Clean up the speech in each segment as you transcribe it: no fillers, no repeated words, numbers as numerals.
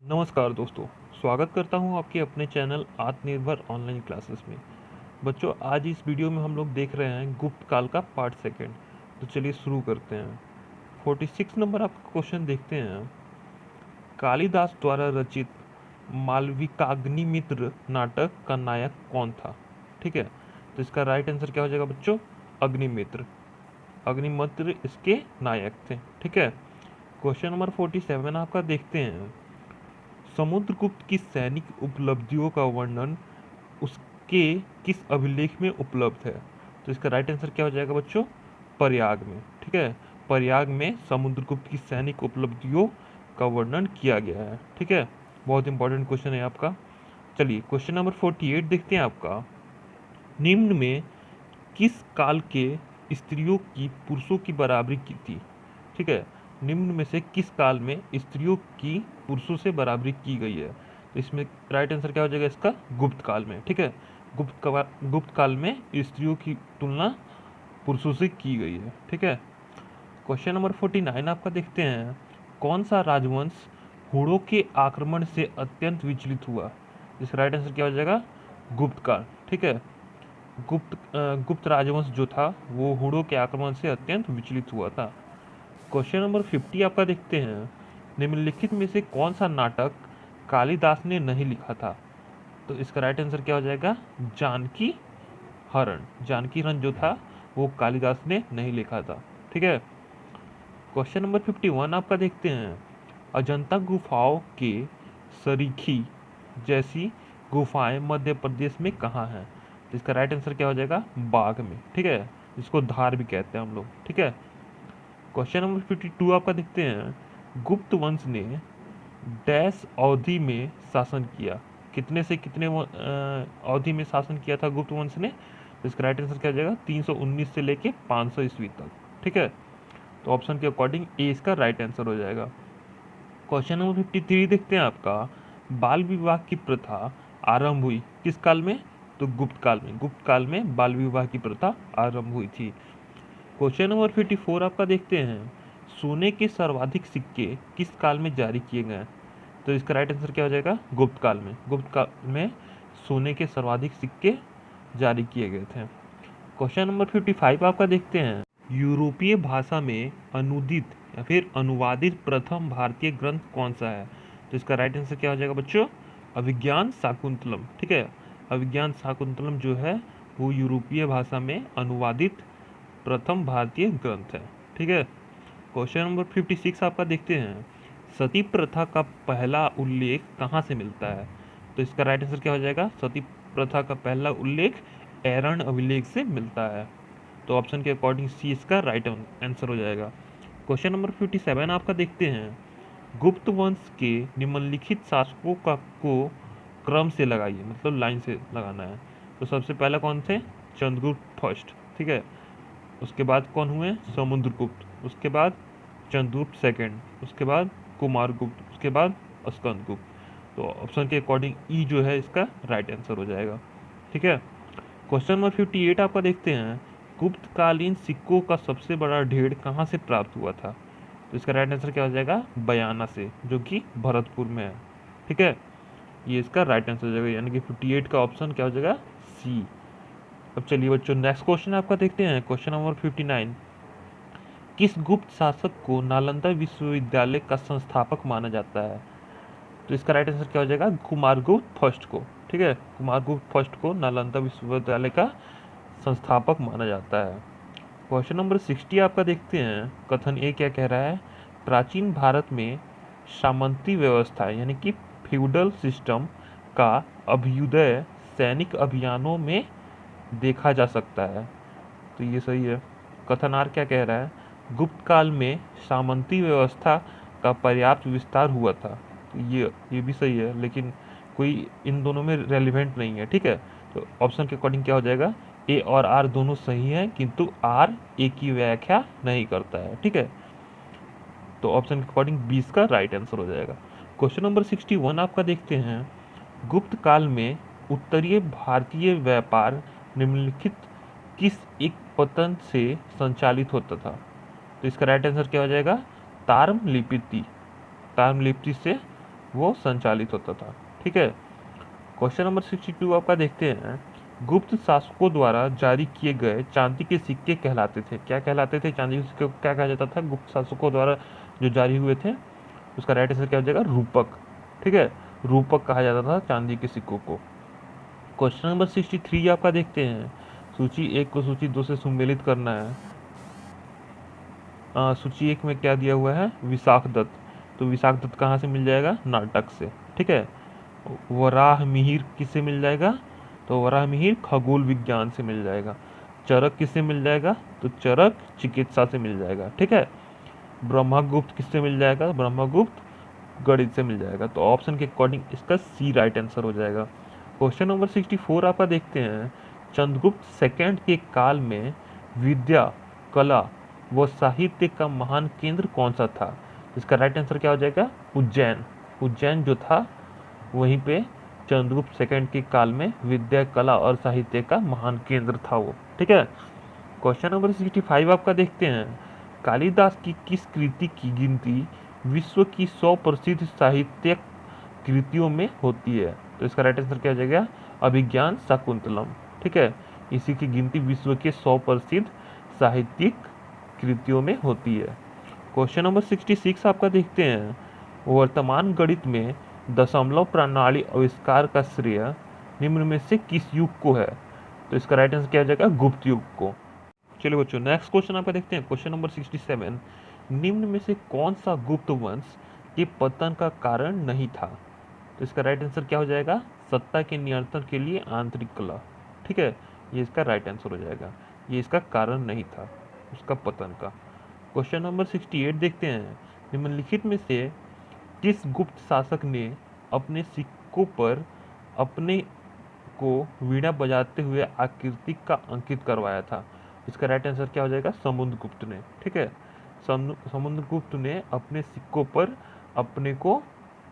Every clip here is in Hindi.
नमस्कार दोस्तों, स्वागत करता हूं आपके अपने चैनल आत्मनिर्भर ऑनलाइन क्लासेस में। बच्चों, आज इस वीडियो में हम लोग देख रहे हैं गुप्त काल का पार्ट सेकंड। तो चलिए शुरू करते हैं। 46 नंबर आपका क्वेश्चन देखते हैं। कालिदास द्वारा रचित मालविकाग्निमित्र नाटक का नायक कौन था? ठीक है, तो इसका राइट आंसर क्या हो जाएगा बच्चों? अग्निमित्र। अग्निमित्र इसके नायक थे। ठीक है, क्वेश्चन नंबर 47 आपका देखते हैं। समुद्रगुप्त की सैनिक उपलब्धियों का वर्णन उसके किस अभिलेख में उपलब्ध है? तो इसका राइट आंसर क्या हो जाएगा बच्चों? प्रयाग में। ठीक है, प्रयाग में समुद्रगुप्त की सैनिक उपलब्धियों का वर्णन किया गया है। ठीक है, बहुत इंपॉर्टेंट क्वेश्चन है आपका। चलिए क्वेश्चन नंबर 48 देखते हैं आपका। निम्न में किस काल के स्त्रियों की पुरुषों की बराबरी की थी? ठीक है, निम्न में से किस काल में स्त्रियों की पुरुषों से बराबरी की गई है? तो इसमें राइट आंसर क्या हो जाएगा इसका? गुप्त काल में। ठीक है, गुप्त काल में स्त्रियों की तुलना पुरुषों से की गई है। ठीक है, क्वेश्चन नंबर 49 आपका देखते हैं। कौन सा राजवंश हुड़ों के आक्रमण से अत्यंत विचलित हुआ? इसका राइट आंसर क्या हो जाएगा? गुप्त काल। ठीक है, गुप्त राजवंश जो था वो हुड़ों के आक्रमण से अत्यंत विचलित हुआ था। क्वेश्चन नंबर 50 आपका देखते हैं। निम्नलिखित में से कौन सा नाटक कालिदास ने नहीं लिखा था? तो इसका राइट आंसर क्या हो जाएगा? जानकी हरण। जानकी हरण जो था वो कालिदास ने नहीं लिखा था। ठीक है, क्वेश्चन नंबर 51 आपका देखते हैं। अजंता गुफाओं के सरीखी जैसी गुफाएं मध्य प्रदेश में कहाँ हैं? तो इसका राइट आंसर क्या हो जाएगा? बाग में। ठीक है, इसको धार भी कहते हैं हम लोग। ठीक है, क्वेश्चन नंबर 52 आपका देखते हैं। गुप्त वंश ने डैश अवधि में शासन किया? कितने से कितने अवधि में शासन किया था गुप्त वंश ने? तो इसका राइट आंसर क्या हो जाएगा? 319 से लेके 500 ईस्वी तक। ठीक है, तो ऑप्शन के अकॉर्डिंग ए इसका राइट आंसर हो जाएगा। क्वेश्चन नंबर 53 देखते हैं आपका। बाल विवाह की प्रथा आरंभ हुई किस काल में? तो गुप्त काल में। गुप्त काल में बाल विवाह की प्रथा आरंभ हुई थी। क्वेश्चन नंबर 54 आपका देखते हैं। सोने के सर्वाधिक सिक्के किस काल में जारी किए गए? तो इसका राइट आंसर क्या हो जाएगा? गुप्त काल में। गुप्त काल में सोने के सर्वाधिक सिक्के जारी किए गए थे। क्वेश्चन नंबर 55 आपका देखते हैं। यूरोपीय भाषा में अनुदित या फिर अनुवादित प्रथम भारतीय ग्रंथ कौन सा है? तो इसका राइट आंसर क्या हो जाएगा बच्चों? अभिज्ञान शाकुंतलम। ठीक है, अभिज्ञान शाकुंतलम जो है वो यूरोपीय भाषा में अनुवादित प्रथम भारतीय ग्रंथ है। ठीक है, क्वेश्चन नंबर 56 आपका देखते हैं। सती प्रथा का पहला उल्लेख कहाँ से मिलता है? तो इसका राइट आंसर क्या हो जाएगा? सती प्रथा का पहला उल्लेख एरन अभिलेख से मिलता है। तो ऑप्शन के अकॉर्डिंग सी इसका राइट आंसर हो जाएगा। क्वेश्चन नंबर 57 आपका देखते हैं। गुप्त वंश के निम्नलिखित शासकों का को क्रम से लगाइए, मतलब लाइन से लगाना है। तो सबसे पहला कौन थे? चंद्रगुप्त फर्स्ट। ठीक है, उसके बाद कौन हुए? समुद्रगुप्त। उसके बाद चंद्रगुप्त सेकंड। उसके बाद कुमारगुप्त। उसके बाद स्कंदगुप्त। तो ऑप्शन के अकॉर्डिंग ई जो है इसका राइट आंसर हो जाएगा। ठीक है, क्वेश्चन नंबर 58 आपका देखते हैं। गुप्तकालीन सिक्कों का सबसे बड़ा ढेर कहाँ से प्राप्त हुआ था? तो इसका राइट आंसर क्या हो जाएगा? बयाना से, जो कि भरतपुर में है। ठीक है, ये इसका राइट आंसर हो जाएगा, यानी कि 58 का ऑप्शन क्या हो जाएगा? सी। अब चलिए बच्चों नेक्स्ट क्वेश्चन आपका देखते हैं। Question number 59। किस गुप्त शासक को नालंदा विश्वविद्यालय का संस्थापक माना जाता है? तो इसका राइट आंसर क्या हो जाएगा? कुमारगुप्त फर्स्ट को। ठीक है, कुमारगुप्त फर्स्ट को नालंदा विश्वविद्यालय का संस्थापक माना जाता है। क्वेश्चन नंबर 60 आपका देखते हैं। कथन ए क्या कह रहा है? प्राचीन भारत में सामंती व्यवस्था यानी कि फ्यूडल सिस्टम का अभ्युदय सैनिक अभियानों में देखा जा सकता है। तो ये सही है। कथन आर क्या कह रहा है? गुप्त काल में सामंती व्यवस्था का पर्याप्त विस्तार हुआ था। तो ये भी सही है, लेकिन कोई इन दोनों में रेलिवेंट नहीं है। ठीक है, तो ऑप्शन के अकॉर्डिंग क्या हो जाएगा? ए और आर दोनों सही हैं, किंतु आर ए की व्याख्या नहीं करता है। ठीक है, तो ऑप्शन के अकॉर्डिंग 20 का राइट आंसर हो जाएगा। क्वेश्चन नंबर 61 आपका देखते हैं। गुप्त काल में उत्तरीय भारतीय व्यापार निम्नलिखित किस एक पतन से संचालित होता था? तो इसका राइट आंसर क्या हो जाएगा? ताम्रलिप्ति। ताम्रलिप्ति से वो संचालित होता था। ठीक है। क्वेश्चन नंबर 62 आपका देखते हैं। गुप्त शासकों द्वारा जारी किए गए चांदी के सिक्के कहलाते थे। क्या कहलाते थे? चांदी के सिक्के को क्या कहा जाता था? गुप्त शासकों द्वारा जो जारी हुए थे, उसका राइट आंसर क्या हो जाएगा? रूपक। ठीक है, रूपक कहा जाता था चांदी के सिक्कों को। क्वेश्चन नंबर 63 आपका देखते हैं। सूची 1 को सूची 2 से सुमेलित करना है। सूची 1 में क्या दिया हुआ है? विशाख दत्त। तो विशाख दत्त कहाँ से मिल जाएगा? नाटक से। ठीक है। वराह मिहिर किससे मिल जाएगा? तो वराह मिहिर खगोल विज्ञान से मिल जाएगा। चरक किससे मिल जाएगा? तो चरक चिकित्सा से मिल जाएगा। ठीक है। ब्रह्मगुप्त किससे मिल जाएगा? ब्रह्मगुप्त गणित से मिल जाएगा। तो ऑप्शन के अकॉर्डिंग इसका सी राइट आंसर हो जाएगा। क्वेश्चन नंबर 64 आपका देखते हैं। चंद्रगुप्त सेकंड के काल में विद्या, कला व साहित्य का महान केंद्र कौन सा था? इसका राइट आंसर क्या हो जाएगा? उज्जैन। उज्जैन जो था, वहीं पे चंद्रगुप्त सेकंड के काल में विद्या, कला और साहित्य का महान केंद्र था वो। ठीक है। क्वेश्चन नंबर 65 आपका देखते हैं। कालिदास की किस कृति की गिनती विश्व की 100 प्रसिद्ध साहित्यिक कृतियों में होती है? तो इसका राइट आंसर क्या हो जाएगा? अभिज्ञान शाकुंतलम। ठीक है, इसी की गिनती विश्व के 100 प्रसिद्ध साहित्यिक कृतियों में होती है। क्वेश्चन नंबर 66 आपका देखते हैं। वर्तमान गणित में दशमलव प्रणाली आविष्कार का श्रेय निम्न में से किस युग को है? तो इसका राइट आंसर क्या हो जाएगा? गुप्त युग को। चलिए बच्चों, नेक्स्ट क्वेश्चन आपका देखते हैं। Question number 67। निम्न में से कौन सा गुप्त वंश के पतन का कारण नहीं था? तो इसका राइट आंसर क्या हो जाएगा? सत्ता के नियंत्रण के लिए आंतरिक कला। ठीक है, ये इसका राइट आंसर हो जाएगा। ये इसका कारण नहीं था उसका पतन का। क्वेश्चन नंबर 68 देखते हैं। निम्नलिखित में से किस गुप्त शासक ने अपने सिक्कों पर अपने को वीणा बजाते हुए आकृति का अंकित करवाया था? इसका राइट आंसर क्या हो जाएगा? समुद्रगुप्त ने। ठीक है, समुद्रगुप्त ने अपने सिक्कों पर अपने को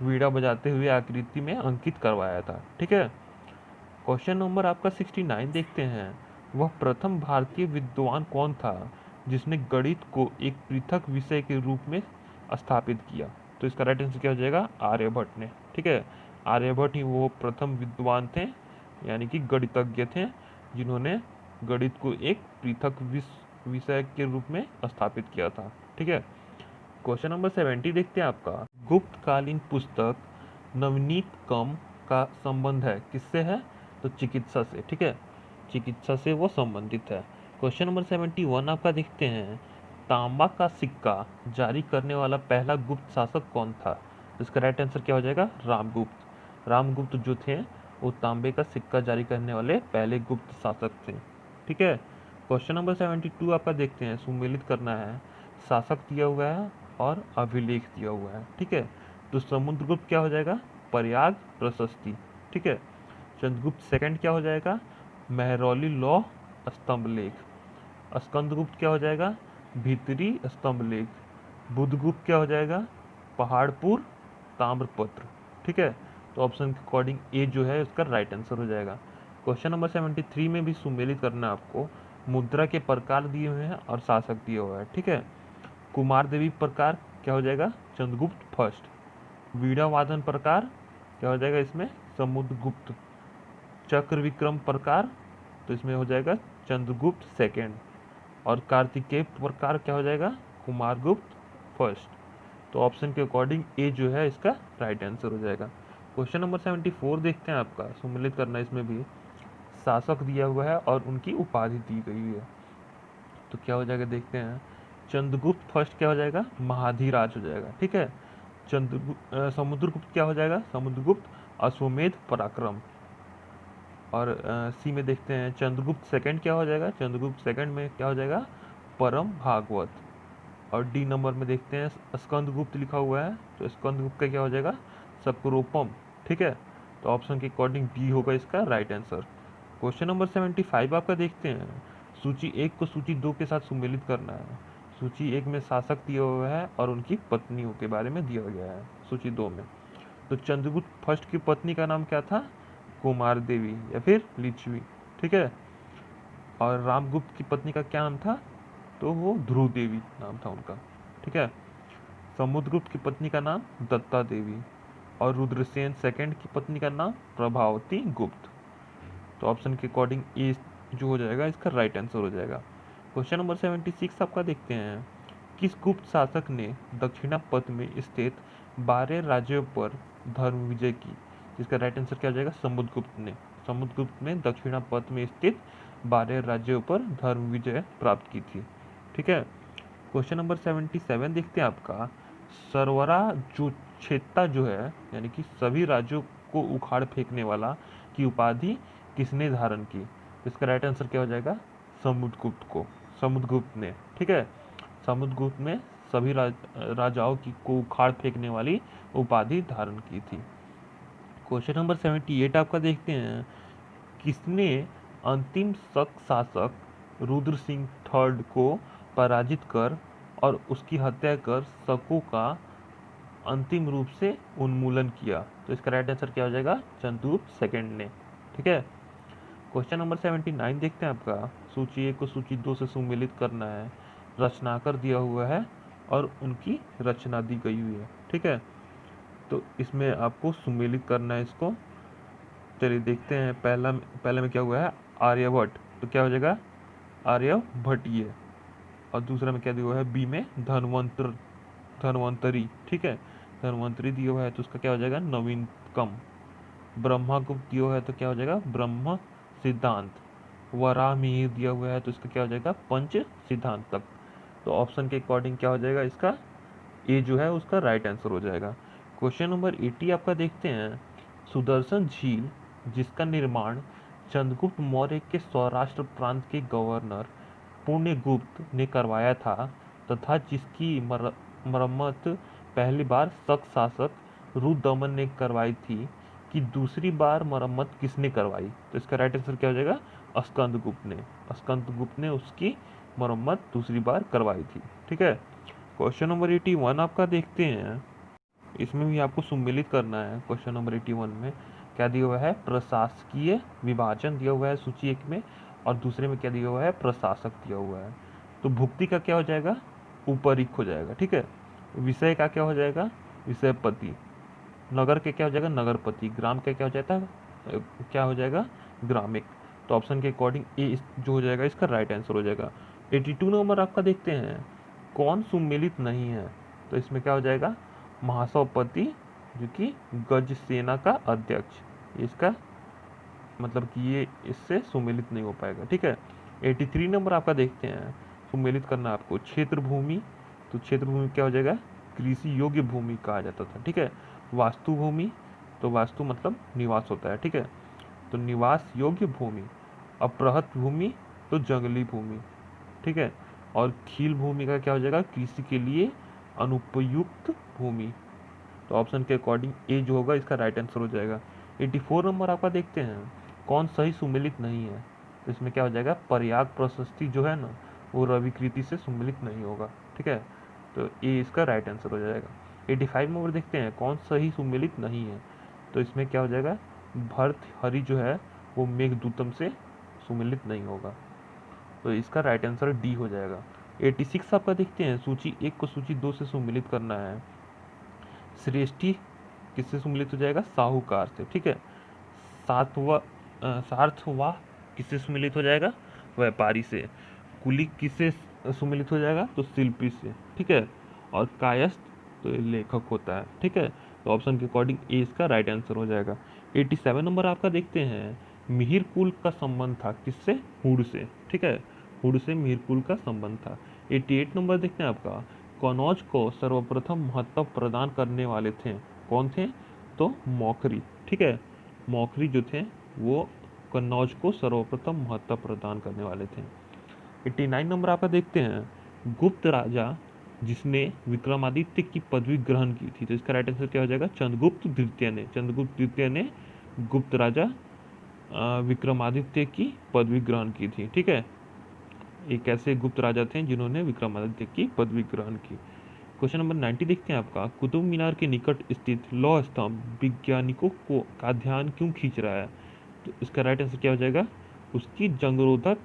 वीणा बजाते हुए आकृति में अंकित करवाया था। ठीक है। क्वेश्चन नंबर आपका 69 देखते हैं। वह प्रथम भारतीय विद्वान कौन था जिसने गणित को एक पृथक विषय के रूप में स्थापित किया? तो इसका राइट आंसर क्या हो जाएगा? आर्यभट्ट ने। ठीक है, आर्यभट्ट ही वो प्रथम विद्वान थे, यानी कि गणितज्ञ थे, जिन्होंने गणित को एक पृथक विषय के रूप में स्थापित किया था। ठीक है। क्वेश्चन नंबर 70 देखते हैं आपका। गुप्तकालीन पुस्तक नवनीत कम का संबंध है किससे है? तो चिकित्सा से। ठीक है, चिकित्सा से वो संबंधित है। क्वेश्चन नंबर 71 आपका देखते हैं। तांबा का सिक्का जारी करने वाला पहला गुप्त शासक कौन था? इसका राइट आंसर क्या हो जाएगा? रामगुप्त। रामगुप्त जो थे, वो तांबे का सिक्का जारी करने वाले पहले गुप्त शासक थे। ठीक है। क्वेश्चन नंबर 72 आपका देखते हैं। सुमेलित करना है। शासक दिया हुआ है और अभिलेख दिया हुआ है। ठीक है, तो समुद्रगुप्त क्या हो जाएगा? प्रयाग प्रशस्ति। ठीक है। चंद्रगुप्त सेकंड क्या हो जाएगा? मेहरौली लौह स्तंभ लेख। स्कंदगुप्त क्या हो जाएगा? भीतरी स्तंभ लेख। बुधगुप्त क्या हो जाएगा? पहाड़पुर ताम्रपत्र। ठीक है, तो ऑप्शन के अकॉर्डिंग ए जो है उसका राइट आंसर हो जाएगा। क्वेश्चन नंबर 73 में भी सुमेलित करना है आपको। मुद्रा के प्रकार दिए हुए हैं और शासक दिया हुआ है। ठीक है। कुमार देवी प्रकार क्या हो जाएगा? चंद्रगुप्त फर्स्ट। वीणा वादन प्रकार क्या हो जाएगा इसमें? समुद्रगुप्त। चक्र विक्रम प्रकार, तो इसमें हो जाएगा चंद्रगुप्त सेकंड। और कार्तिकेय प्रकार क्या हो जाएगा? कुमारगुप्त फर्स्ट। तो ऑप्शन के अकॉर्डिंग ए जो है इसका राइट आंसर हो जाएगा। क्वेश्चन नंबर 74 देखते हैं आपका। सुमेलित करना है, इसमें भी शासक दिया हुआ है और उनकी उपाधि दी गई है। तो क्या हो जाएगा देखते हैं। चंद्रगुप्त फर्स्ट क्या हो जाएगा? महाधिराज हो जाएगा। ठीक है। समुद्रगुप्त क्या हो जाएगा? समुद्रगुप्त अश्वमेध पराक्रम। और सी में देखते हैं चंद्रगुप्त सेकंड क्या हो जाएगा? चंद्रगुप्त सेकंड में क्या हो जाएगा? परम भागवत। और डी नंबर में देखते हैं स्कंदगुप्त लिखा हुआ है, तो स्कंदगुप्त का क्या हो जाएगा? सक्रोपम। ठीक है, तो ऑप्शन के अकॉर्डिंग डी होगा इसका राइट आंसर। क्वेश्चन नंबर 75 आपका देखते हैं। सूची 1 को सूची 2 के साथ सुमेलित करना है। सूची 1 में शासक दिया हुआ है और उनकी पत्नियों के बारे में दिया गया है। सूची 2 में तो चंद्रगुप्त फर्स्ट की पत्नी का नाम क्या था? कुमार देवी या फिर लिच्छवी। ठीक है। और रामगुप्त की पत्नी का क्या नाम था? तो वो ध्रुव देवी नाम था उनका। ठीक है। समुद्रगुप्त की पत्नी का नाम दत्ता देवी। और रुद्रसेन सेकंड की पत्नी का नाम प्रभावती गुप्त। तो ऑप्शन के अकॉर्डिंग ए जो हो जाएगा इसका राइट आंसर हो जाएगा। क्वेश्चन नंबर 76 आपका देखते हैं, किस गुप्त शासक ने दक्षिणापथ में स्थित 12 राज्यों पर धर्म विजय की? जिसका राइट आंसर क्या हो जाएगा? समुद्रगुप्त ने। समुद्रगुप्त ने दक्षिणापथ में स्थित 12 राज्यों पर धर्म विजय प्राप्त की थी। ठीक है। क्वेश्चन नंबर 77 देखते हैं आपका, सरवरा जो छेत्ता जो है यानी कि सभी राज्यों को उखाड़ फेंकने वाला की उपाधि किसने धारण की? इसका राइट आंसर क्या हो जाएगा? समुद्रगुप्त को। समुद्रगुप्त ने। ठीक है। समुद्रगुप्त ने सभी राजाओं की को उखाड़ फेंकने वाली उपाधि धारण की थी। क्वेश्चन नंबर 78 आपका देखते हैं, किसने अंतिम शक शासक रुद्र सिंह थर्ड को पराजित कर और उसकी हत्या कर शकों का अंतिम रूप से उन्मूलन किया? तो इसका राइट आंसर क्या हो जाएगा? चंद्रगुप्त सेकंड ने। ठीक है। क्वेश्चन नंबर 79 देखते हैं आपका, सूची 1 को सूची 2 से सुमेलित करना है। रचनाकर दिया हुआ है और उनकी रचना दी गई हुई है। ठीक है। तो इसमें आपको सुमेलित करना है इसको। चलिए देखते हैं, पहले में क्या हुआ है? आर्यभट्ट। तो क्या हो जाएगा? आर्यभट्टीय। और दूसरा में क्या दिया हुआ है? बी में धन्वंतरी। ठीक है। धन्वंतरी दिया हुआ है तो उसका क्या हो जाएगा? नवीनतम। ब्रह्मगुप्त दिया हुआ है तो क्या हो जाएगा? ब्रह्म सिद्धांत। वराहमिहिर दिया हुआ है तो इसका क्या हो जाएगा? पंच सिद्धांतक। तो ऑप्शन के अकॉर्डिंग क्या हो जाएगा? इसका ए जो है उसका राइट आंसर हो जाएगा। क्वेश्चन नंबर 80 आपका देखते हैं, सुदर्शन झील जिसका निर्माण चंद्रगुप्त मौर्य के सौराष्ट्र प्रांत के गवर्नर पुण्यगुप्त ने करवाया था तथा जिसकी मरम्मत पहली बार शक शासक रुद्रदमन ने करवाई थी, कि दूसरी बार मरम्मत किसने करवाई? तो इसका राइट आंसर क्या हो जाएगा? स्कंदगुप्त ने। स्कंदगुप्त ने उसकी मरम्मत दूसरी बार करवाई थी। ठीक है। क्वेश्चन नंबर 81 आपका देखते हैं, इसमें भी आपको सुमेलित करना है। क्वेश्चन नंबर 81 में क्या दिया हुआ है? प्रशासकीय विभाजन दिया हुआ है सूची 1 में, और दूसरे में क्या दिया हुआ है? प्रशासक दिया हुआ है। तो भुक्ति का क्या हो जाएगा? ऊपरिक हो जाएगा। ठीक है। विषय का क्या हो जाएगा? विषयपति। नगर के क्या हो जाएगा? नगरपति। ग्राम का क्या हो जाता है? क्या हो जाएगा? ग्रामिक। तो ऑप्शन के अकॉर्डिंग ए जो हो जाएगा इसका राइट आंसर हो जाएगा। 82 नंबर आपका देखते हैं, कौन सुमेलित नहीं है? तो इसमें क्या हो जाएगा? महासभापति जो कि गज सेना का अध्यक्ष। इसका मतलब कि ये इससे सुमेलित नहीं हो पाएगा। ठीक है। 83 नंबर आपका देखते हैं, सुमेलित करना है आपको क्षेत्र भूमि। तो क्षेत्र भूमि क्या हो जाएगा? कृषि योग्य भूमि कहा जाता था। ठीक है। वास्तु भूमि, तो वास्तु मतलब निवास होता है। ठीक है। तो निवास योग्य भूमि। अपृहत भूमि तो जंगली भूमि। ठीक है। और खील भूमि का क्या हो जाएगा? कृषि के लिए अनुपयुक्त भूमि। तो ऑप्शन के अकॉर्डिंग ए जो होगा इसका राइट आंसर हो जाएगा। 84 नंबर आपका देखते हैं, कौन सही सुमेलित नहीं है? तो इसमें क्या हो जाएगा? प्रयाग प्रशस्ति जो है ना वो रविकृति से सुमेलित नहीं होगा। ठीक है। तो ए इसका राइट आंसर हो जाएगा। 85 नंबर देखते हैं, कौन सही सुमेलित नहीं है? तो इसमें क्या हो जाएगा? भर्तृहरि जो है वो मेघदूतम से सुमेलित नहीं होगा। तो इसका राइट आंसर डी हो जाएगा। 86 आपका देखते हैं, सूची 1 को सूची 2 से सुमेलित करना है। श्रेष्ठी किससे सुमेलित हो जाएगा? साहूकार से। ठीक है। सार्थवा किससे सुमेलित हो जाएगा? व्यापारी से। कुली किससे सुमेलित हो जाएगा? तो शिल्पी से। ठीक है। और कायस्थ तो लेखक होता है। ठीक है। तो ऑप्शन के अकॉर्डिंग ए इसका राइट आंसर हो जाएगा। 87 नंबर आपका देखते हैं, मिहिर कुल का संबंध था किससे? हुड से। ठीक है। हुड से मिहिर कुल का संबंध था। 88 नंबर देखते हैं आपका, कनौज को सर्वप्रथम महत्व प्रदान करने वाले थे, कौन थे? तो मौखरी। ठीक है। मौखरी जो थे वो कन्नौज को सर्वप्रथम महत्व प्रदान करने वाले थे। 89 नंबर आपका देखते हैं, गुप्त राजा जिसने विक्रमादित्य की पदवी ग्रहण की थी, तो इसका राइट आंसर क्या हो जाएगा? चंद्रगुप्त द्वितीय ने। चंद्रगुप्त द्वितीय ने गुप्त राजा विक्रमादित्य की पदवी ग्रहण की थी। ठीक है। एक ऐसे गुप्त राजा थे जिन्होंने विक्रमादित्य की पदवी ग्रहण की। क्वेश्चन नंबर 90 देखते हैं आपका, कुतुब मीनार के निकट स्थित लौह स्तंभ वैज्ञानिकों को का ध्यान क्यों खींच रहा है? तो इसका राइट आंसर क्या हो जाएगा? उसकी जंगरोधक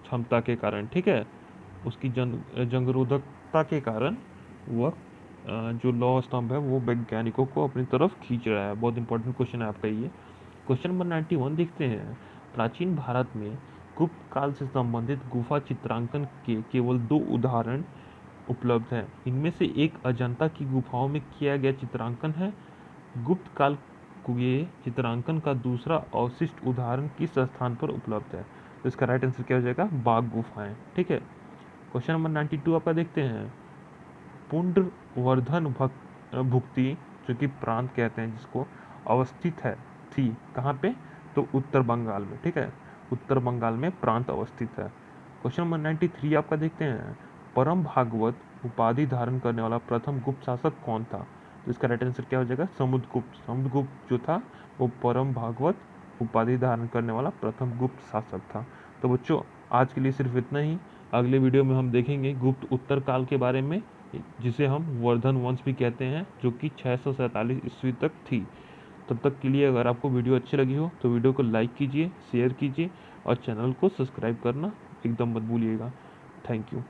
क्षमता के कारण। ठीक है। उसकी जंगरोधकता के कारण वह जो लौह स्तंभ है वो वैज्ञानिकों को अपनी तरफ खींच रहा है। बहुत इंपॉर्टेंट क्वेश्चन है आपका ये। क्वेश्चन नंबर 91 देखते हैं। प्राचीन भारत में गुप्त काल से संबंधित गुफा चित्रांकन के केवल 2 उदाहरण उपलब्ध हैं। इनमें से एक अजंता की गुफाओं में किया गया चित्रांकन है। गुप्त काल के चित्रांकन का दूसरा अवशिष्ट उदाहरण किस स्थान पर उपलब्ध है? तो इसका राइट आंसर क्या हो जाएगा? बाघ गुफाएं। ठीक है। क्वेश्चन नंबर 92 आपका देखते हैं। पुंड्रवर्धन भुक्ति, जो कि प्रांत कहते हैं जिसको, अवस्थित है थी कहाँ पे? तो उत्तर बंगाल में। ठीक है, उत्तर बंगाल में प्रांत अवस्थित है। क्वेश्चन नंबर 93 आपका देखते हैं। परम भागवत उपाधि धारण करने वाला प्रथम गुप्त शासक कौन था? तो इसका राइट आंसर क्या हो जाएगा? समुद्रगुप्त। समुद्रगुप्त जो था वो परम भागवत उपाधि धारण करने वाला प्रथम गुप्त शासक था। तो बच्चों आज के लिए सिर्फ इतना ही। अगले वीडियो में हम देखेंगे गुप्त उत्तर काल के बारे में, जिसे हम वर्धन वंश भी कहते हैं, जो कि 647 ईस्वी तक थी। तब तक के लिए अगर आपको वीडियो अच्छी लगी हो तो वीडियो को लाइक कीजिए, शेयर कीजिए और चैनल को सब्सक्राइब करना एकदम मत भूलिएगा। Thank you.